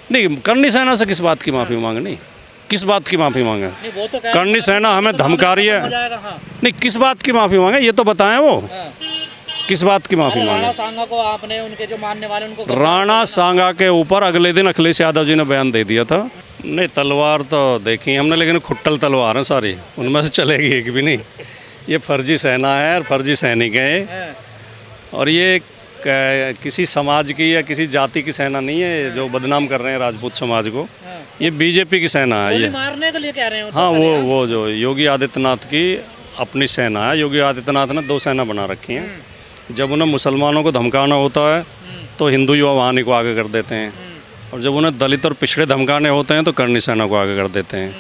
नहीं, करनी सेना से किस बात की माफ़ी मांगनी, किस बात की माफ़ी मांगे? नहीं, वो तो करनी सेना हमें धमका रही है। हाँ। नहीं, किस बात की माफ़ी मांगे ये तो बताएं, वो हाँ। किस बात की माफ़ी अरे राणा मांगे? सांगा को आपने उनके जो मानने वाले उनको राणा सांगा के ऊपर अगले दिन अखिलेश यादव जी ने बयान दे दिया था। नहीं, तलवार तो देखी हमने, लेकिन खुट्टल तलवार है सारी, उनमें से चलेगी एक भी नहीं। ये फर्जी सेना है और फर्जी सैनिक है, हाँ। और ये किसी समाज की या किसी जाति की सेना नहीं है जो बदनाम कर रहे हैं राजपूत समाज को। हाँ। ये बीजेपी की सेना है ये। मारने के लिए कह रहे हैं हाँ, वो जो योगी आदित्यनाथ की अपनी सेना है। योगी आदित्यनाथ ने 2 सेना बना रखी हैं। जब उन्हें मुसलमानों को धमकाना होता है तो हिंदू युवा वाहिनी को आगे कर देते हैं, और जब उन्हें दलित और पिछड़े धमकाने होते हैं तो करनी सेना को आगे कर देते हैं।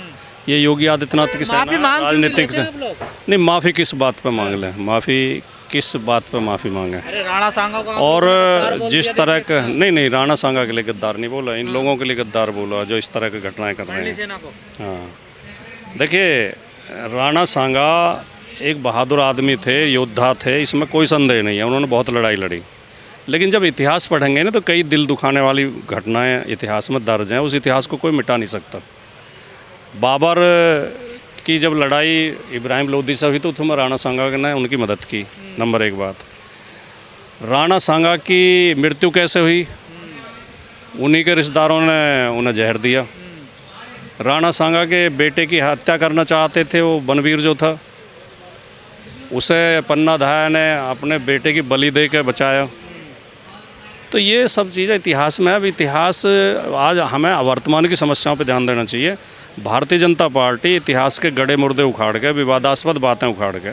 ये योगी आदित्यनाथ की सेना है, राजनीतिक से। नहीं, माफ़ी किस बात पे मांग लें, माफ़ी किस बात पे माफ़ी मांगे? अरे राणा सांगा को और जिस तरह का नहीं, राणा सांगा के लिए गद्दार नहीं बोला, इन लोगों के लिए गद्दार बोला जो इस तरह की घटनाएं कर रहे हैं। सेना को। हाँ, देखिए, राणा सांगा एक बहादुर आदमी थे, योद्धा थे, इसमें कोई संदेह नहीं है, उन्होंने बहुत लड़ाई लड़ी। लेकिन जब इतिहास पढ़ेंगे ना तो कई दिल दुखाने वाली घटनाएं इतिहास में दर्ज हैं, उस इतिहास को कोई मिटा नहीं सकता। बाबर की जब लड़ाई इब्राहिम लोदी से हुई तो उसमें राणा सांगा ने उनकी मदद की। नंबर 1 बात, राणा सांगा की मृत्यु कैसे हुई? उन्हीं के रिश्तेदारों ने उन्हें जहर दिया। राणा सांगा के बेटे की हत्या करना चाहते थे, वो बनवीर जो था, उसे पन्ना धाया ने अपने बेटे की बलि दे के बचाया। तो ये सब चीज़ें इतिहास में है। अब इतिहास, आज हमें वर्तमान की समस्याओं पर ध्यान देना चाहिए। भारतीय जनता पार्टी इतिहास के गड़े मुर्दे उखाड़ के, विवादास्पद बातें उखाड़ के,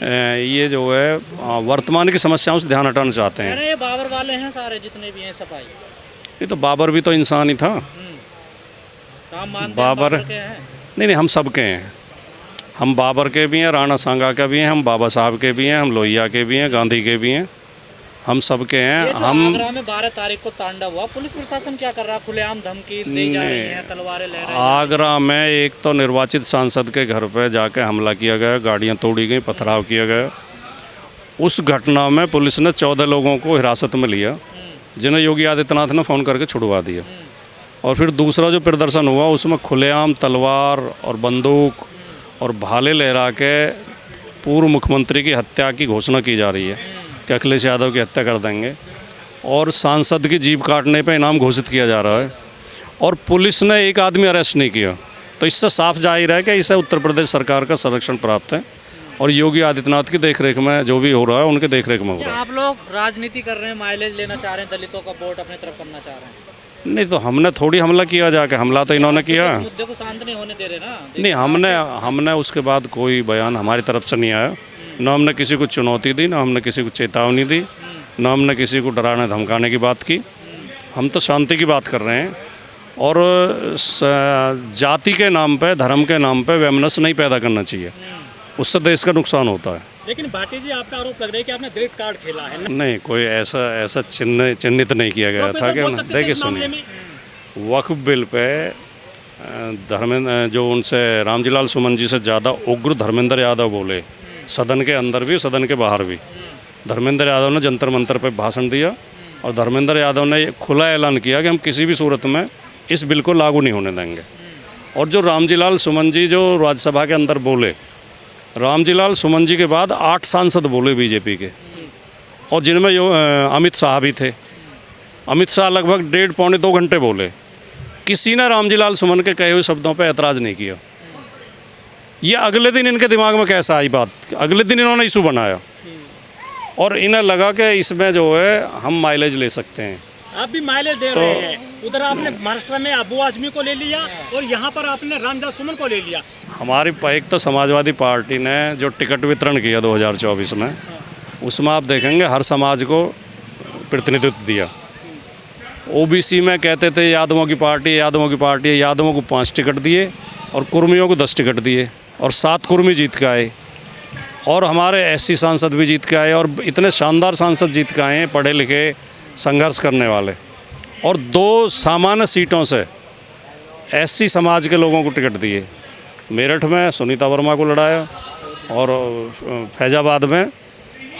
ये जो है वर्तमान की समस्याओं से ध्यान हटाना चाहते हैं। अरे ये बाबर वाले हैं सारे जितने भी हैं सफाई। ये तो बाबर भी तो इंसान ही था। काम मानते बाबर के हैं। नहीं, हम सब के हैं। हम बाबर के भी हैं, राणा सांगा के भी हैं, हम बाबा साहब के भी हैं, हम लोहिया के भी हैं, गांधी के भी हैं, हम सब के हैं। हम आगरा में 12 तारीख को तांडव हुआ, पुलिस प्रशासन क्या कर रहा है? खुलेआम धमकी दी जा रही है, तलवारें ले रहे हैं। आगरा में एक तो निर्वाचित सांसद के घर पर जाके हमला किया गया, गाड़ियां तोड़ी गई, पथराव किया गया। उस घटना में पुलिस ने 14 लोगों को हिरासत में लिया, जिन्हें योगी आदित्यनाथ ने फ़ोन करके छुड़वा दिया। और फिर दूसरा जो प्रदर्शन हुआ उसमें खुलेआम तलवार और बंदूक और भाले लहरा के पूर्व मुख्यमंत्री की हत्या की घोषणा की जा रही है कि अखिलेश यादव की हत्या कर देंगे, और सांसद की जीभ काटने पे इनाम घोषित किया जा रहा है, और पुलिस ने एक आदमी अरेस्ट नहीं किया। तो इससे साफ जाहिर है कि इसे उत्तर प्रदेश सरकार का संरक्षण प्राप्त है, और योगी आदित्यनाथ की देखरेख में जो भी हो रहा है उनके देखरेख में हो रहा है। आप लोग राजनीति कर रहे हैं, माइलेज लेना चाह रहे हैं, दलितों का वोट अपनी तरफ करना चाह रहे हैं। नहीं, तो हमने थोड़ी हमला किया जाके, हमला तो इन्होंने किया। इस मुद्दे को शांत नहीं होने दे रहे ना। नहीं, हमने उसके बाद कोई बयान हमारी तरफ से नहीं आया, न हमने किसी को चुनौती दी, न हमने किसी को चेतावनी दी, न हमने किसी को डराने धमकाने की बात की। हम तो शांति की बात कर रहे हैं, और जाति के नाम पे, धर्म के नाम पे वैमनस्य नहीं पैदा करना चाहिए, उससे देश का नुकसान होता है। लेकिन भाटी जी, आपका आरोप लग रहा है कि आपने ग्रेड कार्ड खेला है। नहीं, कोई ऐसा चिन्हित नहीं किया गया था कि देखिए, सुनिए, वक्फ बिल पे धर्मेंद्र जो उनसे रामजीलाल सुमन जी से ज़्यादा उग्र धर्मेंद्र यादव बोले, सदन के अंदर भी सदन के बाहर भी। धर्मेंद्र यादव ने जंतर मंतर पे भाषण दिया, और धर्मेंद्र यादव ने खुला ऐलान किया कि हम किसी भी सूरत में इस बिल को लागू नहीं होने देंगे। और जो रामजीलाल सुमन जी जो राज्यसभा के अंदर बोले, रामजीलाल सुमन जी के बाद 8 सांसद बोले बीजेपी के, और जिनमें अमित शाह भी थे। अमित शाह लगभग 1.5-2 घंटे बोले, किसी ने रामजीलाल सुमन के कहे हुए शब्दों पर ऐतराज़ नहीं किया। ये अगले दिन इनके दिमाग में कैसा आई बात, अगले दिन इन्होंने इशू बनाया, और इन्हें लगा कि इसमें जो है हम माइलेज ले सकते हैं। आप भी माइलेज दे रहे हैं। उधर आपने महाराष्ट्र में अबू आजमी को ले लिया, और यहाँ पर आपने रामजीलाल सुमन को ले लिया। हमारी एक तो समाजवादी पार्टी ने जो टिकट वितरण किया 2024 में, उसमें आप देखेंगे हर समाज को प्रतिनिधित्व दिया। ओबीसी में कहते थे यादवों की पार्टी, यादवों की पार्टी, यादवों को 5 टिकट दिए, और कुर्मियों को 10 टिकट दिए, और 7 कुर्मी जीत के आए, और हमारे एससी सांसद भी जीत के आए, और इतने शानदार सांसद जीत के आए हैं, पढ़े लिखे संघर्ष करने वाले। और 2 सामान्य सीटों से एससी समाज के लोगों को टिकट दिए। मेरठ में सुनीता वर्मा को लड़ाया, और फैजाबाद में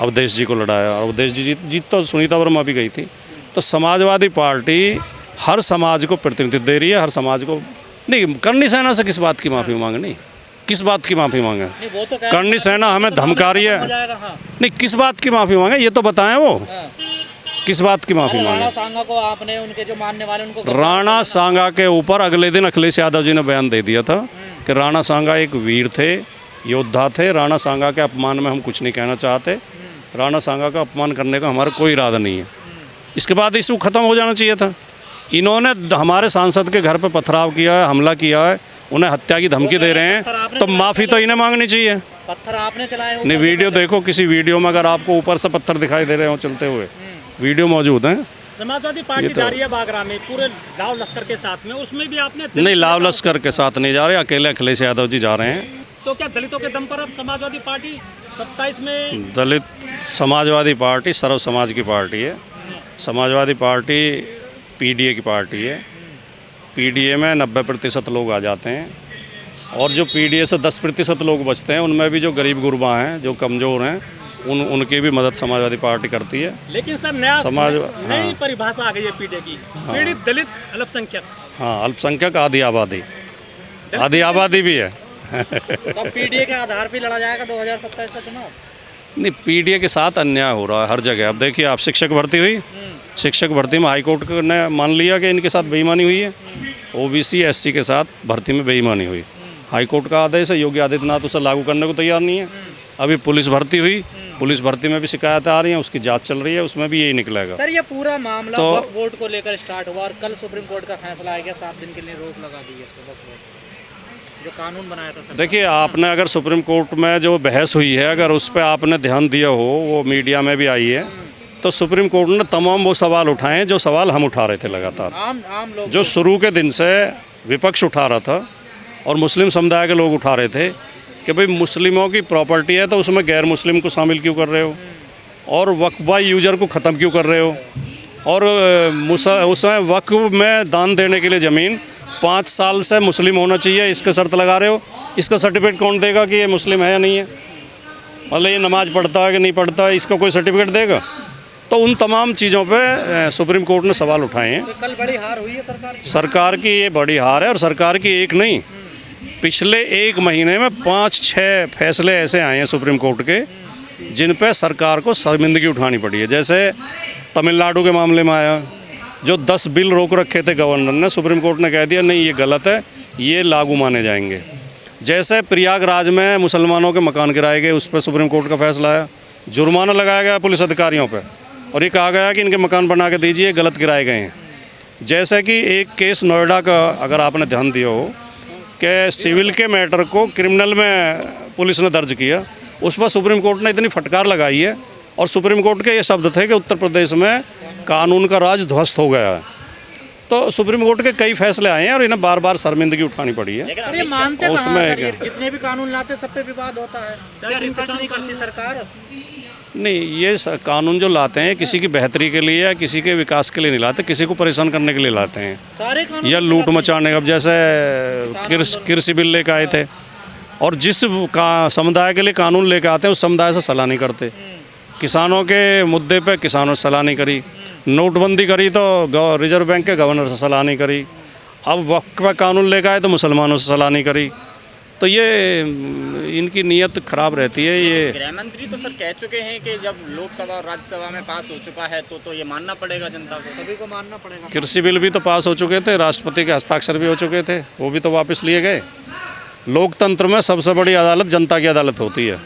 अवधेश जी को लड़ाया, और अवधेश जी जीत तो सुनीता वर्मा भी गई थी। तो समाजवादी पार्टी हर समाज को प्रतिनिधित्व दे रही है, हर समाज को नहीं। करनी सेना से किस बात की माफ़ी मांगनी, किस बात की माफ़ी मांगे? नहीं, वो तो करनी सेना हमें धमका रही है, हाँ। नहीं किस बात की माफ़ी मांगे ये तो बताएं, वो किस बात की माफ़ी राणा मांगे? सांगा को आपने उनके जो मानने वाले उनको राणा सांगा के ऊपर अगले दिन अखिलेश यादव जी ने बयान दे दिया था कि राणा सांगा एक वीर थे, योद्धा थे। राणा सांगा के अपमान में हम कुछ नहीं कहना चाहते, राणा सांगा का अपमान करने का हमारा कोई इरादा नहीं है। इसके बाद इशू ख़त्म हो जाना चाहिए था। इन्होंने हमारे सांसद के घर पर पथराव किया है, हमला किया है, उन्हें हत्या की धमकी दे रहे हैं, तो माफ़ी तो इन्हें मांगनी चाहिए। पत्थर आपने चलाए हो? नहीं, वीडियो देखो, किसी वीडियो में अगर आपको ऊपर से पत्थर दिखाई दे रहे हो चलते हुए, वीडियो मौजूद हैं। समाजवादी पार्टी जा रही है बागरा में पूरे लाव लश्कर के साथ में, उसमें भी आपने नहीं, लाव लश्कर के साथ नहीं जा रहे, अकेले अखिलेश यादव जी जा रहे हैं। तो क्या दलितों के दम पर अब समाजवादी पार्टी 27 में? दलित समाजवादी पार्टी सर्व समाज की पार्टी है। समाजवादी पार्टी पीडीए की पार्टी है। पीडीए में 90% लोग आ जाते हैं, और जो पीडीए से 10% लोग बचते हैं, उनमें भी जो गरीब गुरबा हैं, जो कमज़ोर हैं, उनकी भी मदद समाजवादी पार्टी करती है। लेकिन सर नया समाज नई परिभाषा आ गई है पीडीए की, पीड़ित दलित अल्पसंख्यक। हाँ, अल्पसंख्यक आधी आबादी भी है। तो पीडीए के आधार पे लड़ा जाएगा 2027 का चुनाव? नहीं, पीडीए के साथ अन्याय हो रहा है हर जगह। अब देखिए, आप शिक्षक भर्ती हुई, शिक्षक भर्ती में हाईकोर्ट ने मान लिया कि इनके साथ बेईमानी हुई है। ओबीसी एससी के साथ भर्ती में बेईमानी हुई, हाईकोर्ट का आदेश है, योगी आदित्यनाथ उसे लागू करने को तैयार नहीं है। अभी पुलिस भर्ती हुई, पुलिस भर्ती में भी शिकायतें आ रही हैं, उसकी जांच चल रही है, उसमें भी यही निकलेगा। सर, ये पूरा मामला तो वक्फ बोर्ड को लेकर स्टार्ट हुआ और कल सुप्रीम कोर्ट का फैसला आएगा, 7 दिन के लिए रोक लगा दी है इस पर, वक्फ बोर्ड जो कानून बनाया था सरकार। देखिए, आपने अगर सुप्रीम कोर्ट में जो बहस हुई है, अगर उस पर आपने ध्यान दिया हो, वो मीडिया में भी आई है, तो सुप्रीम कोर्ट ने तमाम वो सवाल उठाए जो सवाल हम उठा रहे थे लगातार, आम लोग जो शुरू के दिन से विपक्ष उठा रहा था और मुस्लिम समुदाय के लोग उठा रहे थे कि भाई मुस्लिमों की प्रॉपर्टी है तो उसमें गैर मुस्लिम को शामिल क्यों कर रहे हो, और वक्फ बाई यूजर को ख़त्म क्यों कर रहे हो, और उसमें वक्फ में दान देने के लिए ज़मीन 5 साल से मुस्लिम होना चाहिए, इसके शर्त लगा रहे हो। इसका सर्टिफिकेट कौन देगा कि ये मुस्लिम है या नहीं है? मतलब ये नमाज़ पढ़ता है कि नहीं पढ़ता है, इसका कोई सर्टिफिकेट देगा? तो उन तमाम चीज़ों पे सुप्रीम कोर्ट ने सवाल उठाए हैं। तो कल बड़ी हार हुई है सरकार की। सरकार की ये बड़ी हार है, और सरकार की एक नहीं, पिछले 1 महीने में 5-6 फैसले ऐसे आए हैं सुप्रीम कोर्ट के जिन पे सरकार को शर्मिंदगी उठानी पड़ी है। जैसे तमिलनाडु के मामले में आया, जो 10 बिल रोक रखे थे गवर्नर ने, सुप्रीम कोर्ट ने कह दिया नहीं, ये गलत है, ये लागू माने जाएंगे। जैसे प्रयागराज में मुसलमानों के मकान गिराए गए, उस पर सुप्रीम कोर्ट का फैसला आया, जुर्माना लगाया गया पुलिस अधिकारियों पर, और ये कहा गया कि इनके मकान बना के दीजिए, गलत गिराए गए हैं। जैसे कि एक केस नोएडा का अगर आपने ध्यान दिया हो कि सिविल के मैटर को क्रिमिनल में पुलिस ने दर्ज किया, उस पर सुप्रीम कोर्ट ने इतनी फटकार लगाई है, और सुप्रीम कोर्ट के ये शब्द थे कि उत्तर प्रदेश में कानून का राज ध्वस्त हो गया है। तो सुप्रीम कोर्ट के कई फैसले आए हैं और इन्हें बार बार शर्मिंदगी उठानी पड़ी है। लेकिन ये मानते कहाँ उसमें सर, ये जितने भी कानून लाते सब पे विवाद होता है, क्या रिसर्च नहीं करती सरकार? नहीं, ये कानून जो लाते हैं किसी की बेहतरी के लिए या किसी के विकास के लिए नहीं लाते, किसी को परेशान करने के लिए लाते हैं, सारे कानून या लूट मचाने का। जैसे कृषि बिल लेकर आए थे, और जिस समुदाय के लिए कानून लेकर आते हैं उस समुदाय से सलाह नहीं करते। किसानों के मुद्दे पे किसानों से सलाह नहीं करी, नोटबंदी करी तो रिजर्व बैंक के गवर्नर से सलाह नहीं करी, अब वक्फ का कानून लेकर आए तो मुसलमानों से सलाह नहीं करी। तो ये इनकी नीयत खराब रहती है। ये गृह मंत्री तो सर कह चुके हैं कि जब लोकसभा और राज्यसभा में पास हो चुका है तो ये मानना पड़ेगा जनता को, सभी को मानना पड़ेगा। कृषि बिल भी तो पास हो चुके थे, राष्ट्रपति के हस्ताक्षर भी हो चुके थे, वो भी तो वापस लिए गए। लोकतंत्र में सबसे बड़ी अदालत जनता की अदालत होती है।